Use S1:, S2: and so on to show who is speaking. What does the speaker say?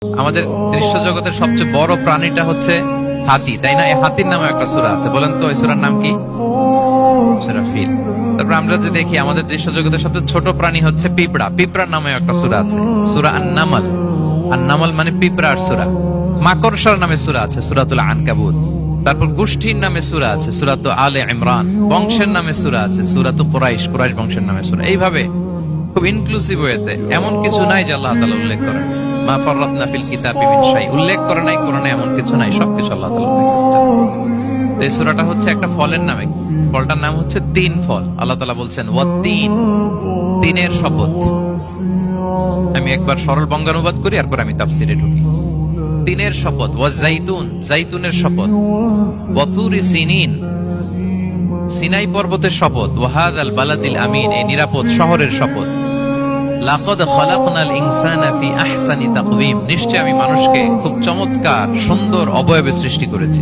S1: আমাদের দৃশ্য জগতের সবচেয়ে বড় প্রাণীটা হচ্ছে হাতি, তাই না? এই হাতির নামে একটা সূরা আছে, বলেন তো এই সূরার নাম কি? সূরা ফিল। তারপর আমরা যদি দেখি আমাদের দৃশ্য জগতের সবচেয়ে ছোট প্রাণী হচ্ছে পিঁপড়া, পিঁপড়ার নামে একটা সূরা আছে, সূরা আন-নামল। আন-নামল মানে পিঁপড়ার সূরা। মাকড়সার নামে সূরা আছে, সূরাতুল আনকাবুত। তারপর গোষ্ঠীর নামে সূরা আছে, সূরাতুল আলে ইমরান। বংশের নামে সূরা আছে, সূরাতুল কুরাইশ, কুরাইশ বংশের নামে সূরা। এইভাবে খুব ইনক্লুসিভ ওয়েতে এমন কিছু নাই যে আল্লাহ তাআলা উল্লেখ করেন মা ফাররাতনা ফিল কিতাবি মিন শাই, উল্লেখ করে নাই কোরআনে এমন কিছু নাই, সবকিছু আল্লাহ তাআলা উল্লেখ করেছেন। তো এই সূরাটা হচ্ছে একটা ফলের নামে, ফলটার নাম হচ্ছে তিন ফল। আল্লাহ তাআলা বলছেন ওয়াত-তিন, তিনের শপথ। আমি একবার সরল বঙ্গানুবাদ করি, এরপর আমি তাফসিরে ঢুকি। তিনের শপথ, ওয়াজ-জাইতুন, জাইতুনের শপথ, ওয়াতুরি সিনিন, সিনাই পর্বতের শপথ, ওয়াহাদাল বালাদিল আমিন, এই নিরাপদ শহরের শপথ। লাকাদ খালাকনাল ইনসানা ফি আহসানি তাকওয়িম, নিশ্চয় আমি মানুষকে খুব চমৎকার সুন্দর অবয়বে সৃষ্টি করেছি।